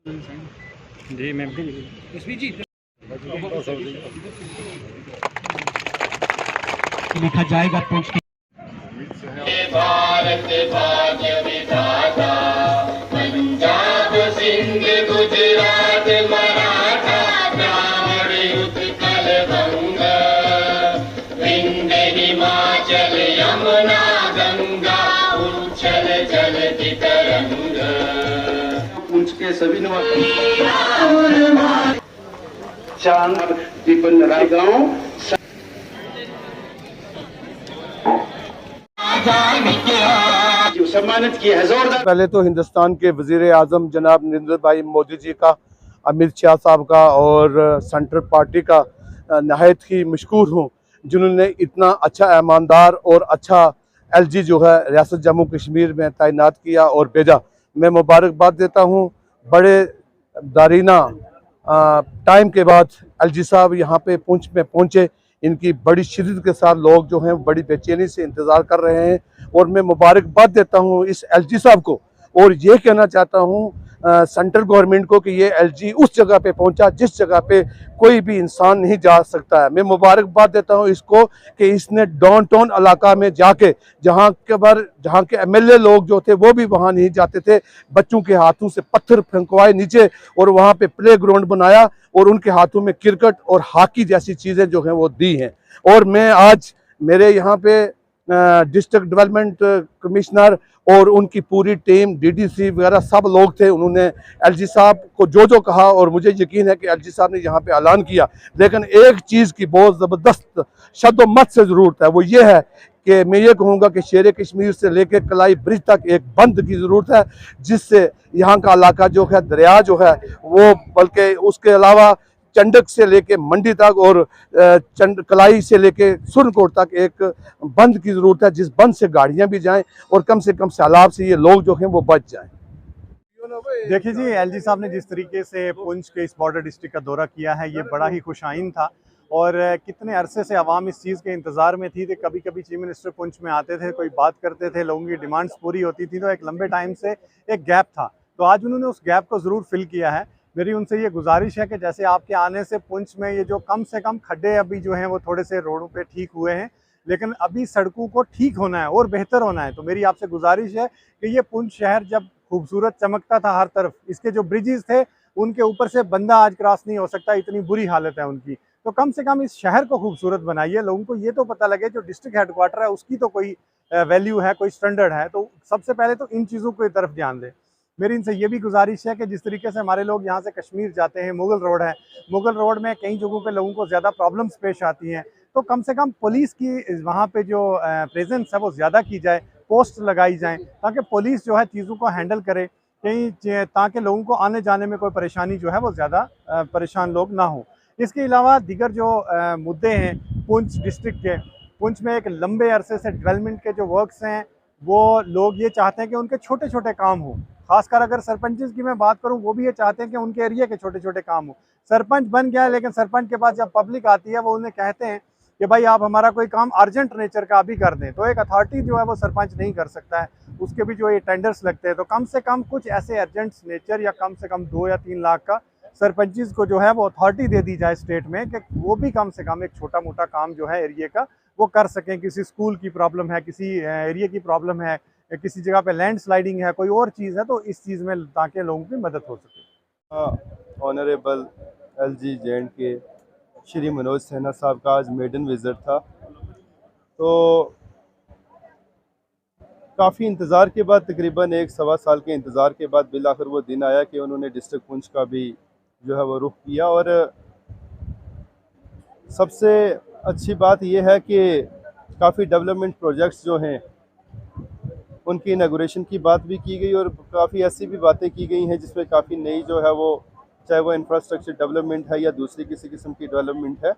जी ma'am लिखा जाएगा पुंछ के भारत भाग्य विधाता, पंजाब सिंध गुजरात मराठा द्राविड़ उत्कल बंग, विंध्य हिमाचल यमुना गंगा उच्छल जलधि तरंग। पुंछ के सभी निवासी चांद दीपन रायगांव सम्मानित किए हैं जोरदार। पहले तो हिंदुस्तान के वज़ीर आज़म जनाब नरेंद्र भाई मोदी जी का, अमित शाह साहब का और सेंट्रल पार्टी का नहायत ही मशकूर हूँ, जिन्होंने इतना अच्छा ईमानदार और अच्छा एलजी जो है रियासत जम्मू कश्मीर में तैनात किया और भेजा। मैं मुबारकबाद देता हूँ। बड़े दारीना टाइम के बाद एलजी साहब यहाँ पे पुंछ में पहुँचे। इनकी बड़ी शिद्दत के साथ लोग जो हैं बड़ी बेचैनी से इंतज़ार कर रहे हैं और मैं मुबारकबाद देता हूं इस एलजी साहब को। और ये कहना चाहता हूं सेंट्रल गवर्नमेंट को कि ये एलजी उस जगह पे पहुंचा जिस जगह पे कोई भी इंसान नहीं जा सकता है। मैं मुबारकबाद देता हूं इसको कि इसने डाउन टाउन इलाका में जाके जहां के एमएलए लोग जो थे वो भी वहां नहीं जाते थे, बच्चों के हाथों से पत्थर फेंकवाए नीचे और वहां पे प्ले ग्राउंड बनाया और उनके हाथों में क्रिकेट और हॉकी जैसी चीज़ें जो हैं वो दी हैं। और मैं आज मेरे यहाँ पे डिस्ट्रिक्ट डेवलपमेंट कमिश्नर और उनकी पूरी टीम, डीडीसी वगैरह सब लोग थे। उन्होंने एलजी साहब को जो कहा और मुझे यकीन है कि एलजी साहब ने यहाँ पे ऐलान किया। लेकिन एक चीज़ की बहुत ज़बरदस्त शद्दोमत से ज़रूरत है, वो ये है कि मैं ये कहूँगा कि शेर कश्मीर से लेकर कलाई ब्रिज तक एक बंद की ज़रूरत है, जिससे यहाँ का इलाका जो है दरिया जो है वो, बल्कि उसके अलावा चंडक से लेके मंडी तक और कलाई से लेके सुरनकोट तक एक बंद की ज़रूरत है, जिस बंद से गाड़ियां भी जाएं और कम से कम सैलाब से ये लोग जो हैं वो बच जाएं। देखिए जी, एलजी साहब ने जिस तरीके से पुंछ के इस बॉर्डर डिस्ट्रिक्ट का दौरा किया है, ये बड़ा ही खुशाइन था। और कितने अरसे से आवाम इस चीज़ के इंतज़ार में थी कि कभी कभी चीफ मिनिस्टर पुंछ में आते थे, कोई बात करते थे, लोगों की डिमांड्स पूरी होती थी, तो एक लंबे टाइम से एक गैप था। तो आज उन्होंने उस गैप को ज़रूर फिल किया है। मेरी उनसे ये गुजारिश है कि जैसे आपके आने से पुंछ में ये जो कम से कम खड्डे अभी जो हैं वो थोड़े से रोडों पे ठीक हुए हैं, लेकिन अभी सड़कों को ठीक होना है और बेहतर होना है। तो मेरी आपसे गुजारिश है कि ये पुंछ शहर जब खूबसूरत चमकता था हर तरफ, इसके जो ब्रिजेस थे उनके ऊपर से बंदा आज क्रॉस नहीं हो सकता, इतनी बुरी हालत है उनकी। तो कम से कम इस शहर को खूबसूरत बनाइए, लोगों को ये तो पता लगे जो डिस्ट्रिक्ट हेडक्वार्टर है उसकी तो कोई वैल्यू है, कोई स्टैंडर्ड है। तो सबसे पहले तो इन चीज़ों की तरफ ध्यान दें। मेरी इनसे ये भी गुजारिश है कि जिस तरीके से हमारे लोग यहाँ से कश्मीर जाते हैं, मुगल रोड है, मुगल रोड में कई जगहों पे लोगों को ज़्यादा प्रॉब्लम्स पेश आती हैं, तो कम से कम पुलिस की वहाँ पे जो प्रेजेंस है वो ज़्यादा की जाए, पोस्ट लगाई जाएँ, ताकि पुलिस जो है चीज़ों को हैंडल करे कहीं, ताकि लोगों को आने जाने में कोई परेशानी जो है वो ज़्यादा परेशान लोग ना हो। इसके अलावा दीगर जो मुद्दे हैं पुंछ डिस्ट्रिक्ट के, पुंछ में एक लंबे अरसे से डेवलपमेंट के जो वर्क्स हैं वो लोग ये चाहते हैं कि उनके छोटे छोटे काम हों। खासकर अगर सरपंच की मैं बात करूं, वो भी ये चाहते हैं कि उनके एरिया के छोटे छोटे काम हो। सरपंच बन गया है, लेकिन सरपंच के पास जब पब्लिक आती है वो उन्हें कहते हैं कि भाई आप हमारा कोई काम अर्जेंट नेचर का अभी कर दें, तो एक अथॉरिटी जो है वो सरपंच नहीं कर सकता है, उसके भी जो ये टेंडर्स लगते हैं। तो कम से कम कुछ ऐसे अर्जेंट नेचर या कम से कम 2 या 3 लाख का सरपंचेस को जो है वो अथॉरिटी दे दी जाए स्टेट में, कि वो भी कम से कम एक छोटा मोटा काम जो है एरिया का वो कर सकें। किसी स्कूल की प्रॉब्लम है, किसी एरिया की प्रॉब्लम है, किसी जगह पे लैंड स्लाइडिंग है, कोई और चीज़ है, तो इस चीज़ में ताकि लोगों की मदद हो सके। ऑनरेबल एलजी जेएंड के श्री मनोज सिन्हा साहब का आज मेडन विजिट था, तो काफ़ी इंतज़ार के बाद, तकरीबन 1-1.25 साल के इंतज़ार के बाद बिल आखिर वो दिन आया कि उन्होंने डिस्ट्रिक्ट पुंछ का भी जो है वो रुख किया। और सबसे अच्छी बात यह है कि काफ़ी डेवलपमेंट प्रोजेक्ट्स जो हैं उनकी इनागुरेशन की बात भी की गई और काफ़ी ऐसी भी बातें की गई हैं जिसमें काफ़ी नई जो है वो, चाहे वो इंफ्रास्ट्रक्चर डेवलपमेंट है या दूसरी किसी किस्म की डेवलपमेंट है,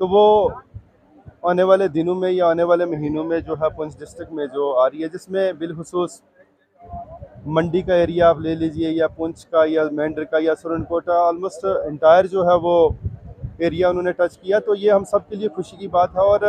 तो वो आने वाले दिनों में या आने वाले महीनों में जो है पुंछ डिस्ट्रिक्ट में जो आ रही है, जिसमें बिलखुसूस मंडी का एरिया आप ले लीजिए या पुंछ का या मेंढर का या सुरनकोटा, ऑलमोस्ट इंटायर जो है वो एरिया उन्होंने टच किया। तो ये हम सब के लिए खुशी की बात है। और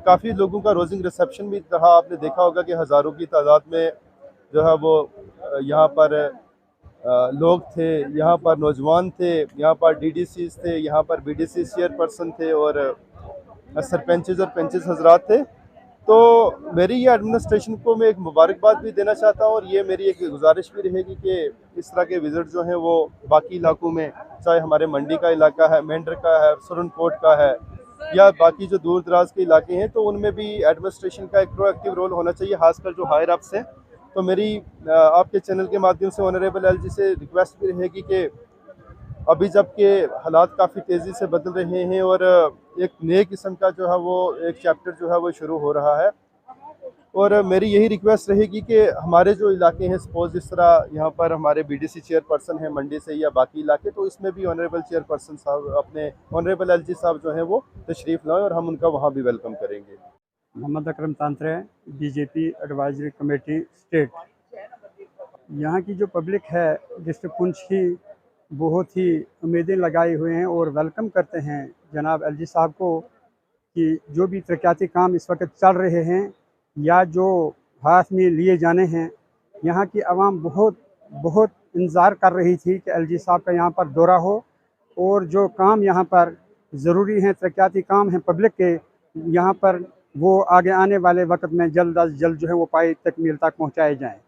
काफ़ी लोगों का रोजिंग रिसेप्शन भी रहा। आपने देखा होगा कि हज़ारों की तादाद में जो है वो यहाँ पर लोग थे, यहाँ पर नौजवान थे, यहाँ पर डीडीसीज थे, यहाँ पर बीडीसी चेयरपर्सन थे और सरपंचेज और पंचेज हजरात थे। तो मेरी ये एडमिनिस्ट्रेशन को मैं एक मुबारकबाद भी देना चाहता हूँ और ये मेरी एक गुजारिश भी रहेगी कि इस तरह के विजिट जो हैं वो बाकी इलाकों में, चाहे हमारे मंडी का इलाका है, मेंढर का है, सुरनकोट का है या बाकी जो दूर दराज के इलाके हैं, तो उनमें भी एडमिनिस्ट्रेशन का एक प्रोएक्टिव रोल होना चाहिए, खासकर जो हायर अप्स हैं। तो मेरी आपके चैनल के माध्यम से ऑनरेबल एलजी से रिक्वेस्ट भी रहेगी कि अभी जबकि हालात काफ़ी तेज़ी से बदल रहे हैं और एक नए किस्म का जो है वो एक चैप्टर जो है वो शुरू हो रहा है, और मेरी यही रिक्वेस्ट रहेगी कि हमारे जो इलाके हैं, सपोज जिस तरह यहाँ पर हमारे बीडीसी चेयरपर्सन हैं मंडी से या बाकी इलाके, तो इसमें भी ऑनरेबल चेयरपर्सन साहब अपने ऑनरेबल एलजी साहब जो हैं वो तशरीफ़ लाएँ और हम उनका वहाँ भी वेलकम करेंगे। Mohammad Akram Tantray, BJP advisory committee state. यहाँ की जो पब्लिक है डिस्ट्रिक्ट पुंछ की बहुत ही उम्मीदें लगाए हुए हैं और वेलकम करते हैं जनाब एलजी साहब को कि जो भी तरक्याती काम इस वक्त चल रहे हैं या जो हाथ में लिए जाने हैं, यहाँ की आवाम बहुत इंतज़ार कर रही थी कि एलजी साहब का यहाँ पर दौरा हो और जो काम यहाँ पर ज़रूरी हैं, तरक्याती काम हैं पब्लिक के, यहाँ पर वो आगे आने वाले वक्त में जल्द अज जल्द जो है वो पाई तकमील तक पहुँचाए जाएँ।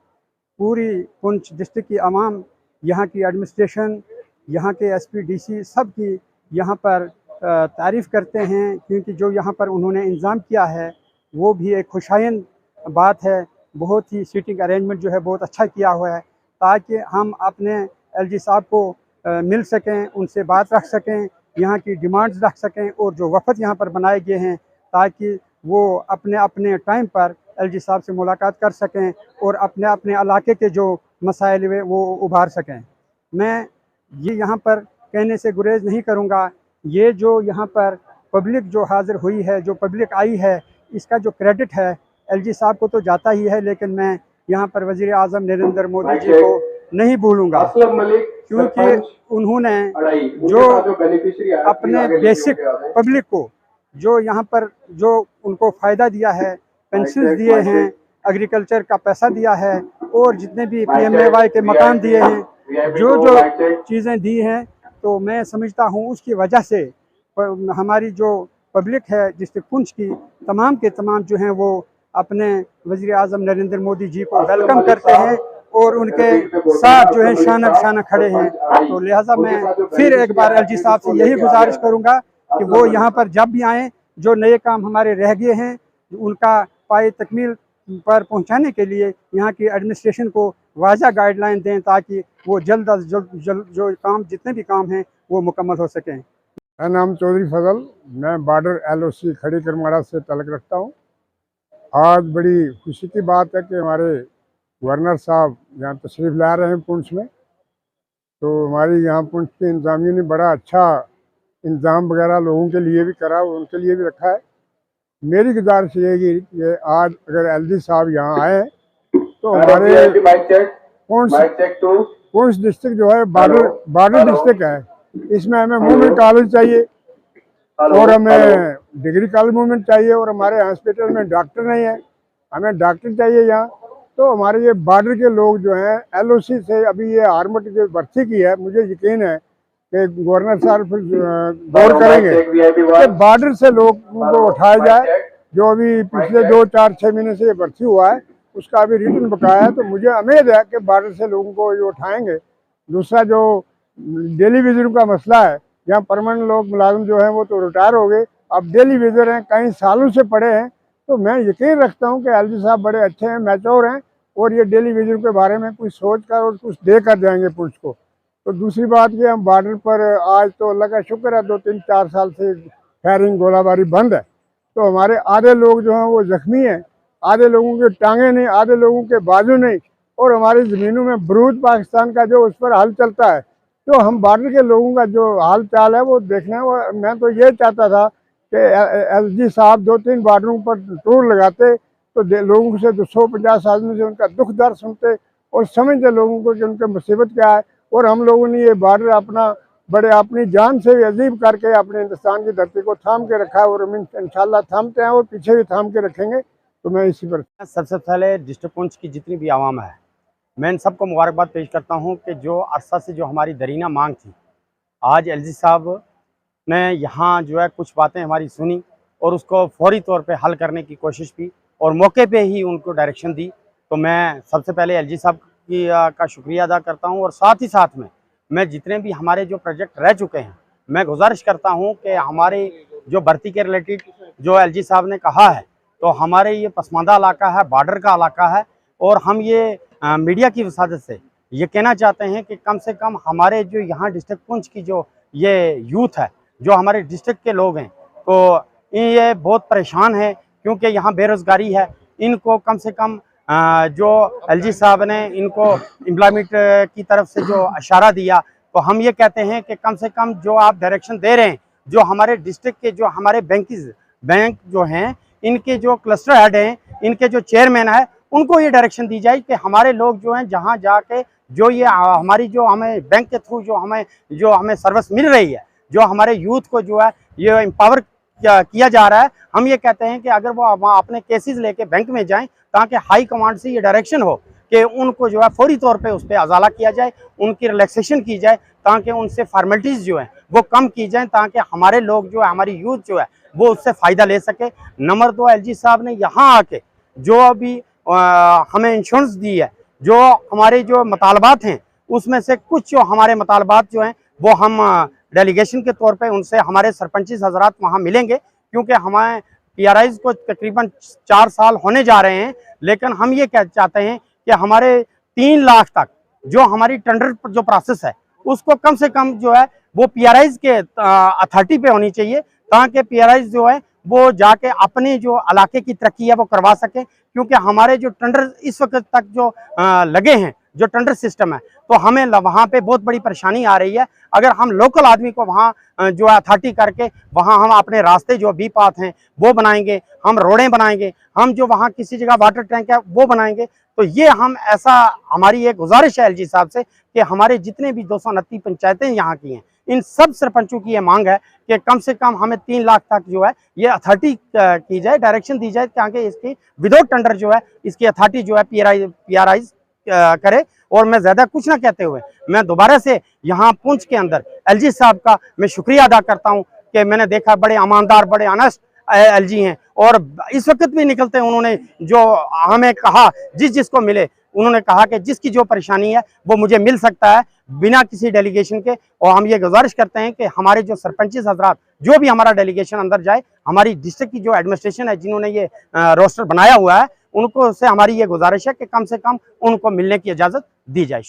पूरी पुंछ डिस्ट्रिक्ट की आवाम, यहाँ की एडमिनिस्ट्रेशन, यहाँ के एसपी डीसी सब की यहाँ पर तारीफ़ करते हैं, क्योंकि जो यहाँ पर उन्होंने इंतज़ाम किया है वो भी एक खुशाइन बात है। बहुत ही सीटिंग अरेंजमेंट जो है बहुत अच्छा किया हुआ है ताकि हम अपने एलजी साहब को मिल सकें, उनसे बात रख सकें, यहाँ की डिमांड्स रख सकें और जो वफ़द यहाँ पर बनाए गए हैं ताकि वो अपने अपने टाइम पर एलजी साहब से मुलाकात कर सकें और अपने अपने इलाके के जो मसाइल वे वो उभार सकें। मैं ये यहाँ पर कहने से गुरेज नहीं करूँगा, ये जो यहाँ पर पब्लिक जो हाज़िर हुई है, जो पब्लिक आई है, इसका जो क्रेडिट है एलजी साहब को तो जाता ही है, लेकिन मैं यहाँ पर वज़ीर आज़म नरेंद्र मोदी जी को नहीं भूलूँगा, क्योंकि उन्होंने जो अपने बेसिक पब्लिक को जो यहाँ पर जो उनको फ़ायदा दिया है, पेंशन दिए हैं, एग्रीकल्चर का पैसा दिया है और जितने भी PMAY के मकान दिए हैं, जो चीज़ें दी हैं, तो मैं समझता हूँ उसकी वजह से हमारी जो पब्लिक है डिस्ट्रिक्ट पुंछ की तमाम के तमाम जो हैं वो अपने वज़ीर आज़म नरेंद्र मोदी जी को वेलकम करते हैं और उनके साथ जो है शाना शाना खड़े हैं। तो लिहाजा मैं फिर एक बार एलजी साहब से यही गुजारिश करूँगा कि वो यहाँ पर जब भी आएँ, जो नए काम हमारे रह गए हैं उनका पाए तकमील पर पहुँचाने के लिए यहाँ की एडमिनिस्ट्रेशन को वाज़ा गाइडलाइन दें ताकि वो जल्द अज जल्द जो काम जितने भी काम हैं वो मुकम्मल हो सकें। मेरा नाम चौधरी फजल, मैं बॉर्डर LOC खड़ी करमाड़ा से तल्लुक़ रखता हूँ। आज बड़ी खुशी की बात है कि हमारे गवर्नर साहब यहाँ तशरीफ़ ला रहे हैं पुंछ में, तो हमारी यहाँ पुंछ की इंतज़ामिया ने बड़ा अच्छा इंतज़ाम वगैरह लोगों के लिए भी करा, उनके लिए भी रखा है। मेरी गुजारिश रहेगी कि आज अगर LG साहब यहाँ आए तो हमारे पुंछ डिस्ट्रिक्ट जो है बॉर्डर डिस्ट्रिक्ट है, इसमें हमें मूवमेंट कॉलेज चाहिए और हमें डिग्री कॉलेज मूवमेंट चाहिए और हमारे हॉस्पिटल में डॉक्टर नहीं है, हमें डॉक्टर चाहिए यहाँ। तो हमारे ये बॉर्डर के लोग जो हैं LOC से अभी ये आर्मट जो भर्ती की है, मुझे यकीन है कि गवर्नर साहब गौर करेंगे कि बॉर्डर से लोगों को उठाया जाए। जो अभी पिछले 2, 4, 6 महीने से ये भर्ती हुआ है उसका अभी रिटर्न बकाया है, तो मुझे उम्मीद है कि बॉर्डर से लोगों को ये उठाएंगे। दूसरा जो डेली विजिट का मसला है, यहाँ परमानेंट लोग मुलाजिम जो हैं वो तो रिटायर हो गए, अब डेली विजिट हैं, कई सालों से पड़े हैं। तो मैं यकीन रखता हूँ कि LG साहब बड़े अच्छे हैं, मैच्योर हैं और ये डेली विजिट के बारे में कुछ सोच कर और कुछ दे कर जाएंगे पुलिस को। तो दूसरी बात ये, हम बॉर्डर पर आज तो अल्लाह का शुक्र है 2, 3, 4 साल से फायरिंग गोलाबारी बंद है, तो हमारे आधे लोग जो हैं वो जख्मी हैं, आधे लोगों के टांगे नहीं, आधे लोगों के बाजू नहीं, और हमारी ज़मीनों में बरूद पाकिस्तान का जो उस पर हल चलता है। तो हम बॉर्डर के लोगों का जो हाल चाल है वो देखना है। मैं तो ये चाहता था कि LG साहब 2-3 बॉर्डरों पर टूर लगाते तो लोगों से 250 आदमी से उनका दुख दर्द सुनते और समझते लोगों को कि उनकी मुसीबत क्या है। और हम लोगों ने ये बॉर्डर अपनी जान से अजीब करके अपने हिंदुस्तान की धरती को थाम के रखा है और हम इंशाल्लाह थामते हैं और पीछे भी थाम के रखेंगे। तो मैं इसी पर सबसे पहले डिस्ट्रिक्ट पुंछ की जितनी भी आवाम है मैं इन सबको मुबारकबाद पेश करता हूं कि जो अरसा से जो हमारी दरीना मांग थी, आज एलजी साहब ने यहाँ जो है कुछ बातें हमारी सुनी और उसको फौरी तौर पे हल करने की कोशिश की और मौके पे ही उनको डायरेक्शन दी। तो मैं सबसे पहले एलजी साहब की का शुक्रिया अदा करता हूँ और साथ ही साथ में मैं जितने भी हमारे जो प्रोजेक्ट रह चुके हैं, मैं गुजारिश करता हूँ कि हमारे जो भर्ती के रिलेटेड जो एलजी साहब ने कहा है, तो हमारे ये पसमानदा इलाका है, बॉर्डर का इलाका है और हम ये मीडिया की वसादत से ये कहना चाहते हैं कि कम से कम हमारे जो यहाँ डिस्ट्रिक्ट पुंछ की जो ये यूथ है, जो हमारे डिस्ट्रिक्ट के लोग हैं, तो ये बहुत परेशान है क्योंकि यहाँ बेरोज़गारी है। इनको कम से कम जो एलजी साहब ने इनको एम्प्लॉयमेंट की तरफ से जो इशारा दिया, तो हम ये कहते हैं कि कम से कम जो आप डायरेक्शन दे रहे हैं, जो हमारे डिस्ट्रिक्ट के जो हमारे बैंक जो हैं, इनके जो क्लस्टर हेड हैं, इनके जो चेयरमैन है, उनको ये डायरेक्शन दी जाए कि हमारे लोग जो हैं जहाँ जाके जो ये हमारी जो हमें बैंक के थ्रू जो हमें सर्विस मिल रही है, जो हमारे यूथ को जो है ये एम्पावर किया जा रहा है, हम ये कहते हैं कि अगर वो वहाँ अपने केसेस लेके बैंक में जाएं ताकि हाई कमांड से ये डायरेक्शन हो कि उनको जो है फौरी तौर पे उस पर अजाला किया जाए, उनकी रिलैक्सेशन की जाए ताकि उनसे फॉर्मेलिटीज़ जो है वो कम की जाए ताकि हमारे लोग जो है, हमारी यूथ जो है वो उससे फ़ायदा ले सके। नंबर 2, एलजी साहब ने यहाँ आके जो अभी हमें इंश्योरेंस दी है, जो हमारे जो मुतालबात हैं उसमें से कुछ जो हमारे मुतालबात जो हैं वो हम डेलीगेशन के तौर पे उनसे हमारे सरपंचिस हजरात वहाँ मिलेंगे, क्योंकि हमारे PRIs को तकरीबन 4 साल होने जा रहे हैं। लेकिन हम ये कह चाहते हैं कि हमारे 3 लाख तक जो हमारी टेंडर जो प्रोसेस है उसको कम से कम जो है वो PRIs के अथॉरिटी पे होनी चाहिए ताकि PRIs जो है वो जाके अपने जो इलाके की तरक्की है वो करवा सके, क्योंकि हमारे जो टेंडर इस वक्त तक जो लगे हैं, जो टेंडर सिस्टम है, तो हमें वहाँ पे बहुत बड़ी परेशानी आ रही है। अगर हम लोकल आदमी को वहाँ जो अथॉरिटी करके वहाँ हम अपने रास्ते जो बी पाथ हैं वो बनाएंगे, हम रोडें बनाएंगे, हम जो वहाँ किसी जगह वाटर टैंक है वो बनाएंगे, तो ये हम ऐसा हमारी एक गुजारिश है एलजी साहब से कि हमारे जितने भी 229 पंचायतें यहाँ की हैं, इन सब सरपंचों की ये मांग है कि कम से कम हमें 3 लाख तक जो है ये अथॉरिटी की जाए, डायरेक्शन दी जाए ताकि इसकी विदाउट टेंडर जो है इसकी अथॉरिटी जो है PRIs करे। और मैं ज़्यादा कुछ ना कहते हुए मैं दोबारा से यहाँ पुंछ के अंदर एलजी साहब का मैं शुक्रिया अदा करता हूँ कि मैंने देखा बड़े ईमानदार, बड़े ऑनेस्ट एलजी हैं और इस वक्त भी निकलते हैं उन्होंने जो हमें कहा, जिसको मिले उन्होंने कहा कि जिसकी जो परेशानी है वो मुझे मिल सकता है बिना किसी डेलीगेशन के। और हम ये गुजारिश करते हैं कि हमारे जो सरपंचिस हजरात जो भी हमारा डेलीगेशन अंदर जाए, हमारी डिस्ट्रिक्ट की जो एडमिनिस्ट्रेशन है जिन्होंने ये रोस्टर बनाया हुआ है, उनको से हमारी ये गुजारिश है कि कम से कम उनको मिलने की इजाज़त दी जाए।